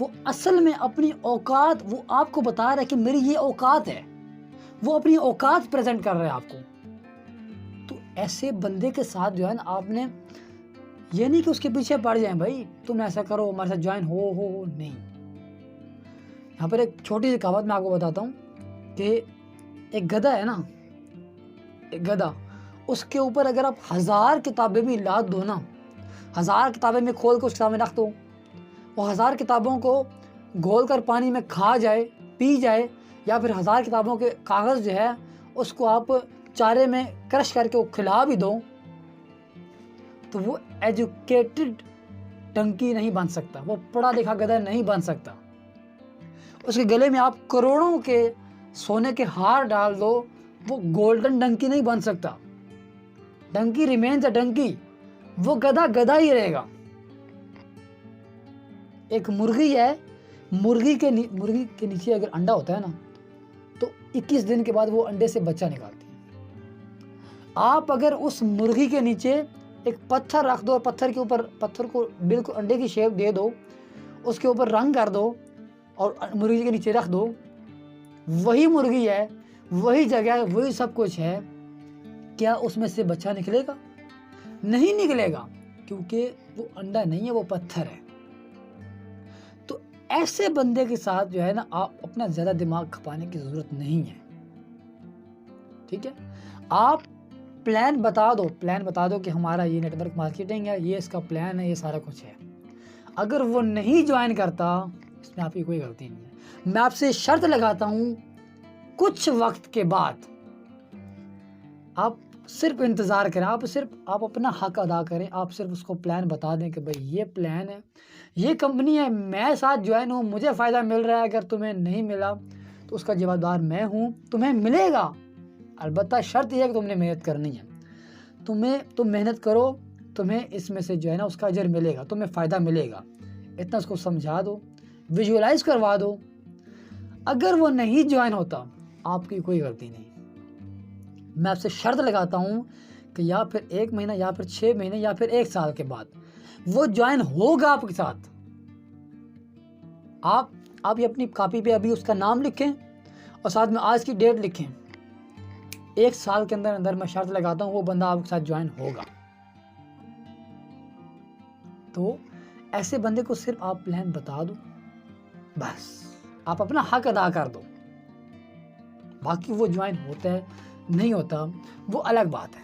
وہ اصل میں اپنی اوقات وہ آپ کو بتا رہا ہے کہ میری یہ اوقات ہے، وہ اپنی اوقات پریزنٹ کر رہا ہے آپ کو. تو ایسے بندے کے ساتھ جو ہے نا آپ نے یہ نہیں کہ اس کے پیچھے پڑ جائیں بھائی تم ایسا کرو ہمارے ساتھ جوائن ہو نہیں. یہاں پر ایک چھوٹی سی کہاوت میں آپ کو بتاتا ہوں کہ ایک گدھا ہے نا، ایک گدھا، اس کے اوپر اگر آپ 1000 کتابیں بھی لاد دو نا، 1000 کتابیں میں کھول کے اس کے سامنے رکھ دو، وہ 1000 کتابوں کو گھول کر پانی میں کھا جائے، پی جائے، یا پھر 1000 کتابوں کے کاغذ جو ہے اس کو آپ چارے میں کرش کر کے وہ کھلا بھی دو، تو وہ ایجوکیٹڈ ڈنکی نہیں بن سکتا، وہ پڑھا لکھا گدھا نہیں بن سکتا. اس کے گلے میں آپ کروڑوں کے سونے کے ہار ڈال دو، وہ گولڈن ڈنکی نہیں بن سکتا. ڈنکی ریمینز اے ڈنکی، وہ گدھا گدھا ہی رہے گا. ایک مرغی ہے، مرغی کے نیچے اگر انڈا ہوتا ہے نا تو 21 دن کے بعد وہ انڈے سے بچہ نکالتی ہے. آپ اگر اس مرغی کے نیچے ایک پتھر رکھ دو، پتھر کے اوپر پتھر کو بالکل انڈے کی شیپ دے دو، اس کے اوپر رنگ کر دو اور مرغی کے نیچے رکھ دو، وہی مرغی ہے، وہی جگہ ہے، وہی سب کچھ ہے. کیا اس میں سے بچہ نکلے گا؟ نہیں نکلے گا، کیونکہ وہ انڈا نہیں ہے، وہ پتھر ہے. تو ایسے بندے کے ساتھ جو ہے نا آپ اپنا زیادہ دماغ کھپانے کی ضرورت نہیں ہے. ٹھیک ہے، آپ پلان بتا دو کہ ہمارا یہ نیٹ ورک مارکیٹنگ ہے، یہ اس کا پلان ہے، یہ سارا کچھ ہے. اگر وہ نہیں جوائن کرتا اس میں آپ کی کوئی غلطی نہیں ہے. میں آپ سے شرط لگاتا ہوں کچھ وقت کے بعد آپ صرف انتظار کریں، آپ اپنا حق ادا کریں. آپ صرف اس کو پلان بتا دیں کہ بھائی یہ پلان ہے، یہ کمپنی ہے، میں ساتھ جوائن ہوں، مجھے فائدہ مل رہا ہے، اگر تمہیں نہیں ملا تو اس کا جواب دار میں ہوں، تمہیں ملے گا. البتہ شرط یہ ہے کہ تم نے محنت کرنی ہے. تم محنت کرو، تمہیں اس میں سے جو ہے نا اس کا اجر ملے گا، تمہیں فائدہ ملے گا. اتنا اس کو سمجھا دو، ویژولائز کروا دو. اگر وہ نہیں جوائن ہوتا آپ کی کوئی غلطی نہیں. میں آپ سے شرط لگاتا ہوں کہ یا پھر 1 مہینہ یا پھر 6 مہینے یا پھر 1 سال کے بعد وہ جوائن ہوگا آپ کے ساتھ. آپ یہ اپنی کاپی پہ ابھی اس کا نام لکھیں اور ساتھ میں آج کی ڈیٹ لکھیں. 1 سال کے اندر میں شرط لگاتا ہوں وہ بندہ آپ کے ساتھ جوائن ہوگا. تو ایسے بندے کو صرف آپ پلان بتا دو، بس آپ اپنا حق ادا کر دو. باقی وہ جوائن ہوتا ہے نہیں ہوتا وہ الگ بات ہے.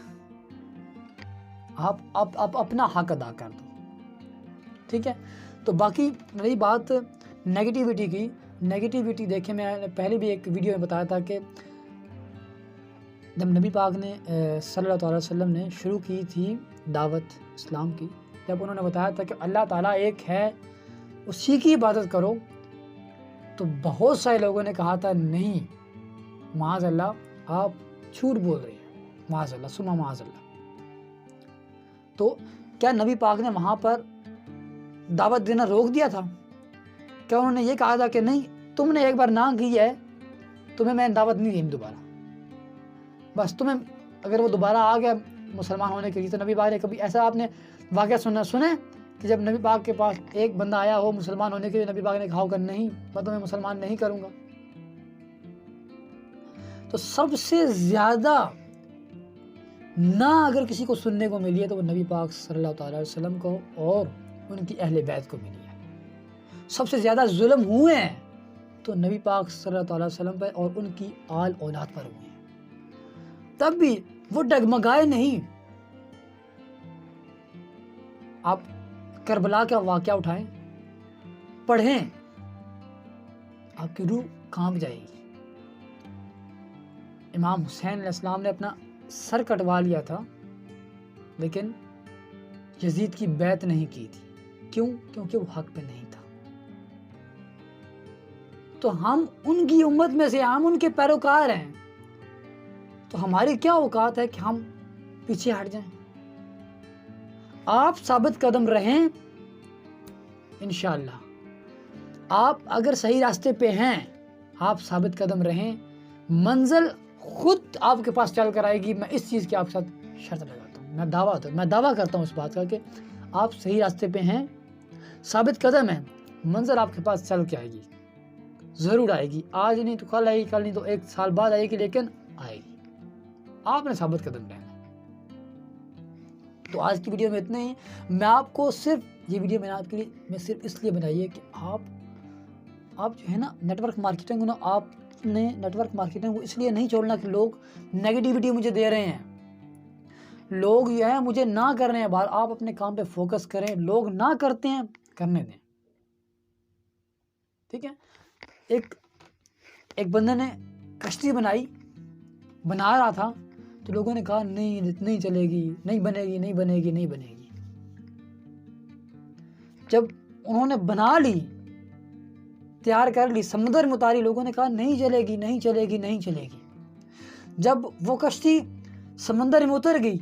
آپ اپنا حق ادا کر دو. ٹھیک ہے، تو باقی رہی بات نیگیٹیوٹی کی. نیگیٹیوٹی دیکھیں، میں نے پہلے بھی ایک ویڈیو میں بتایا تھا کہ جب نبی پاک نے صلی اللہ علیہ وسلم نے شروع کی تھی دعوت اسلام کی، جب انہوں نے بتایا تھا کہ اللہ تعالیٰ ایک ہے، اسی کی عبادت کرو، تو بہت سارے لوگوں نے کہا تھا نہیں معاذ اللہ آپ جھوٹ بول رہے ہیں، معاذ اللہ ثم معاذ اللہ. تو کیا نبی پاک نے وہاں پر دعوت دینا روک دیا تھا؟ کیا انہوں نے یہ کہا تھا کہ نہیں تم نے ایک بار نہ کی ہے، تمہیں میں دعوت نہیں دیں دوبارہ، بس تمہیں اگر وہ دوبارہ آ گیا مسلمان ہونے کے لیے؟ تو نبی پاک نے کبھی ایسا آپ نے واقعہ سنے کہ جب نبی پاک کے پاس ایک بندہ آیا ہو مسلمان ہونے کے لیے، نبی پاک نے کہا ہوگا نہیں میں تمہیں مسلمان نہیں کروں گا؟ تو سب سے زیادہ نہ اگر کسی کو سننے کو ملی ہے تو وہ نبی پاک صلی اللہ تعالیٰ علیہ وسلم کو اور ان کی اہل بیت کو ملی ہے. سب سے زیادہ ظلم ہوئے ہیں تو نبی پاک صلی اللہ تعالیٰ علیہ وسلم پر اور ان کی آل اولاد پر ہوئے ہیں. تب بھی وہ ڈگمگائے نہیں. آپ کربلا کا واقعہ اٹھائیں، پڑھیں، آپ کی روح کانپ جائے گی. امام حسین علیہ السلام نے اپنا سر کٹوا لیا تھا لیکن یزید کی بیعت نہیں کی تھی. کیوں؟ کیونکہ وہ حق پہ نہیں تھا. تو ہم ان کی امت میں سے، ہم ان کے پیروکار ہیں، تو ہماری کیا اوقات ہے کہ ہم پیچھے ہٹ جائیں؟ آپ ثابت قدم رہیں انشاءاللہ. آپ اگر صحیح راستے پہ ہیں، آپ ثابت قدم رہیں، منزل خود آپ کے پاس چل کر آئے گی. میں اس چیز کی آپ کے ساتھ شرط لگاتا ہوں، میں دعویٰ کرتا ہوں اس بات کا کہ آپ صحیح راستے پہ ہیں، ثابت قدم ہیں، منزل آپ کے پاس چل کے آئے گی، ضرور آئے گی، آج نہیں تو کل آئے گی، کل نہیں تو 1 سال بعد آئے گی، لیکن آئے گی۔ آپ نے ثابت قدم رہنا۔ تو آج کی ویڈیو میں اتنا ہی۔ میں آپ کو صرف یہ ویڈیو میں نے آپ کے لیے میں صرف اس لیے بنائی ہے کہ آپ جو ہے نا نیٹ ورک مارکیٹنگ کو نا، آپ نے نیٹ ورک مارکیٹنگ کو اس لیے نہیں چھوڑنا کہ لوگ نیگیٹیوٹی مجھے دے رہے ہیں، لوگ جو ہیں مجھے نہ کر رہے ہیں بات۔ آپ اپنے کام پہ فوکس کریں، لوگ نہ کرتے ہیں کرنے دیں، ٹھیک ہے۔ ایک بندے نے کشتی بنا رہا تھا، تو لوگوں نے کہا نہیں چلے گی، نہیں بنے گی۔ جب انہوں نے بنا لی، تیار کر لی، سمندر میں اتاری، لوگوں نے کہا نہیں چلے گی۔ جب وہ کشتی سمندر میں اتر گئی،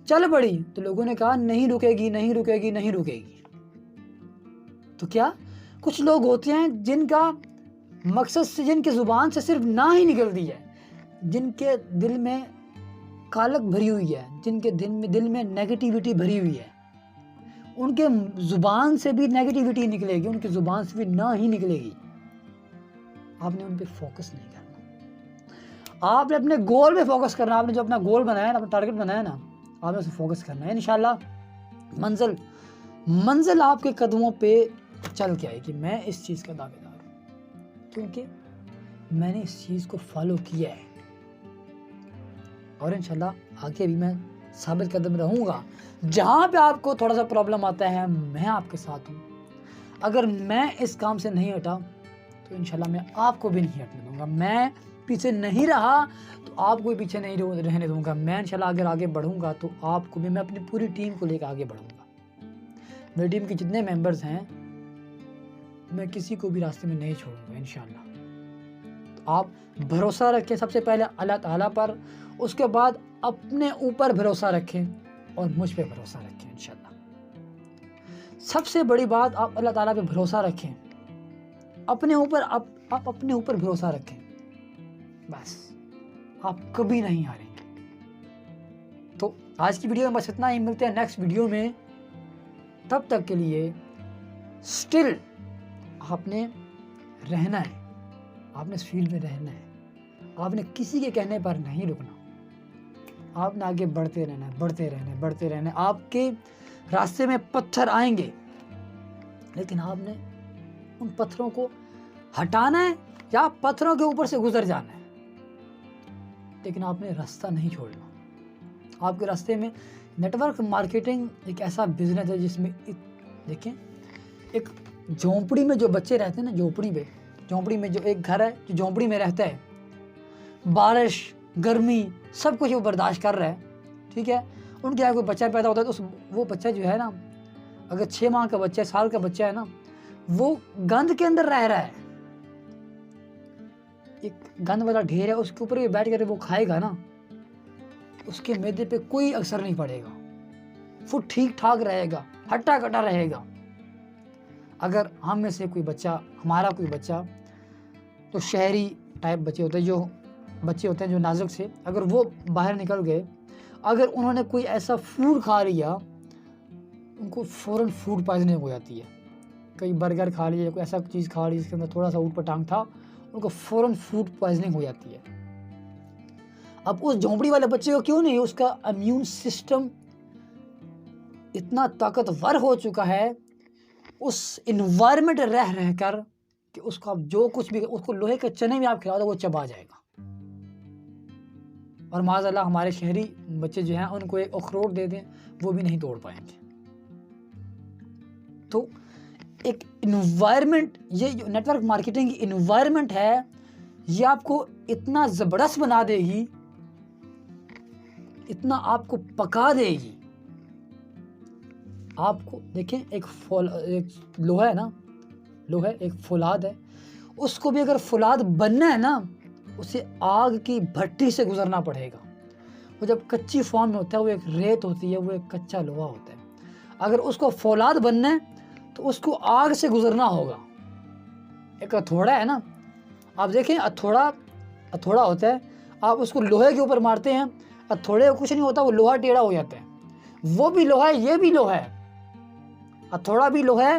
چل پڑی، تو لوگوں نے کہا نہیں رکے گی۔ تو کیا کچھ لوگ ہوتے ہیں جن کا مقصد سے، جن کی زبان سے صرف نہ ہی نکلتی ہے، جن کے دل میں کالک بھری ہوئی ہے، جن کے دل میں نیگیٹیوٹی بھری ہوئی ہے، ان کے زبان سے بھی نیگیٹیوٹی نکلے گی، ان کی زبان سے بھی نہ ہی نکلے گی۔ آپ نے ان پہ فوکس نہیں کرنا، آپ نے اپنے گول پہ فوکس کرنا۔ آپ نے جو اپنا گول بنایا نا، اپنا ٹارگٹ بنایا نا، آپ نے اسے فوکس کرنا ہے۔ انشاءاللہ منزل آپ کے قدموں پہ چل کے آئے گی۔ میں اس چیز کا دعویدار ہوں، کیونکہ میں نے اس چیز کو فالو کیا ہے، اور انشاءاللہ آگے بھی میں ثابت قدم رہوں گا۔ جہاں پہ آپ کو تھوڑا سا پرابلم آتا ہے، میں آپ کے ساتھ ہوں۔ اگر میں اس کام سے نہیں ہٹا تو انشاءاللہ میں آپ کو بھی نہیں ہٹنے دوں گا۔ میں پیچھے نہیں رہا تو آپ کو بھی پیچھے نہیں رہنے دوں گا۔ میں انشاءاللہ اگر آگے بڑھوں گا تو آپ کو بھی، میں اپنی پوری ٹیم کو لے کے آگے بڑھوں گا۔ میری ٹیم کے جتنے ممبرز ہیں، میں کسی کو بھی راستے میں نہیں چھوڑوں گا انشاءاللہ۔ تو آپ بھروسہ رکھیں سب سے پہلے اللہ تعالیٰ پر، اس کے بعد اپنے اوپر بھروسہ رکھیں اور مجھ پہ بھروسہ رکھیں انشاءاللہ۔ سب سے بڑی بات، آپ اللہ تعالیٰ پہ بھروسہ رکھیں، اپنے اوپر بھروسہ رکھیں، بس آپ کبھی نہیں ہاریں گے۔ تو آج کی ویڈیو میں بس اتنا ہی، ملتے ہیں نیکسٹ ویڈیو میں۔ تب تک کے لیے سٹل آپ نے رہنا ہے، آپ نے اس فیلڈ میں رہنا ہے، آپ نے کسی کے کہنے پر نہیں رکنا، آپ نے آگے بڑھتے رہنا ہے۔ آپ کے راستے میں پتھر آئیں گے، لیکن آپ نے ان پتھروں کو ہٹانا ہے یا پتھروں کے اوپر سے گزر جانا ہے، لیکن آپ نے راستہ نہیں چھوڑنا۔ آپ کے راستے میں نیٹ ورک مارکیٹنگ ایک ایسا بزنس ہے جس میں دیکھیں، ایک جھونپڑی میں جو بچے رہتے ہیں نا، جھونپڑی میں جو ایک گھر ہے جو جھونپڑی میں رہتا ہے، بارش گرمی سب کچھ وہ برداشت کر رہا ہے، ٹھیک ہے۔ ان کے یہاں کوئی بچہ پیدا ہوتا ہے تو وہ بچہ جو ہے نا، اگر 6 ماہ کا بچہ ہے، سال کا بچہ ہے نا، وہ گند کے اندر رہ رہا ہے، ایک گند والا ڈھیر ہے، اس کے اوپر بیٹھ کر وہ کھائے گا نا، اس کے معدے پہ کوئی اثر نہیں پڑے گا، وہ ٹھیک ٹھاک رہے گا، ہٹا کٹا رہے گا۔ اگر ہم میں سے کوئی بچہ، ہمارا کوئی بچہ، تو شہری ٹائپ بچے ہوتے ہیں جو نازک سے، اگر وہ باہر نکل گئے، اگر انہوں نے کوئی ایسا فوڈ کھا لیا، ان کو فوراً فوڈ پوائزننگ ہو جاتی ہے۔ کئی برگر کھا لیا، کوئی ایسا چیز کھا لی جس کے اندر تھوڑا سا اوٹ پٹانگ تھا، ان کو فوراً فوڈ پوائزننگ ہو جاتی ہے۔ اب اس جھونپڑی والے بچے کو کیوں نہیں، اس کا امیون سسٹم اتنا طاقتور ہو چکا ہے اس انوائرمنٹ رہ کر کہ اس کو آپ جو کچھ بھی، اس کو لوہے کے چنے بھی آپ کھلاؤ تو وہ چبا جائے گا۔ اور معاذ اللہ ہمارے شہری بچے جو ہیں، ان کو ایک اخروٹ دے دیں وہ بھی نہیں توڑ پائیں گے۔ تو ایک انوائرمنٹ، یہ جو نیٹ ورک مارکیٹنگ کی انوائرمنٹ ہے، یہ آپ کو اتنا زبردست بنا دے گی، اتنا آپ کو پکا دے گی۔ آپ کو دیکھیں، ایک لوہا ہے نا، لوہا ایک فولاد ہے، اس کو بھی اگر فولاد بننا ہے نا، اسے آگ کی بھٹی سے گزرنا پڑے گا۔ وہ جب کچی فارم میں ہوتا ہے، وہ ایک ریت ہوتی ہے، وہ ایک کچا لوہا ہوتا ہے۔ اگر اس کو فولاد بننا ہے تو اس کو آگ سے گزرنا ہوگا۔ ایک ہتھوڑا ہے نا، آپ دیکھیں ہتھوڑا ہوتا ہے، آپ اس کو لوہے کے اوپر مارتے ہیں، ہتھوڑے کو کچھ نہیں ہوتا، وہ لوہا ٹیڑھا ہو جاتا ہے۔ وہ بھی لوہا ہے، یہ بھی لوہا ہے، ہتھوڑا بھی لوہا ہے،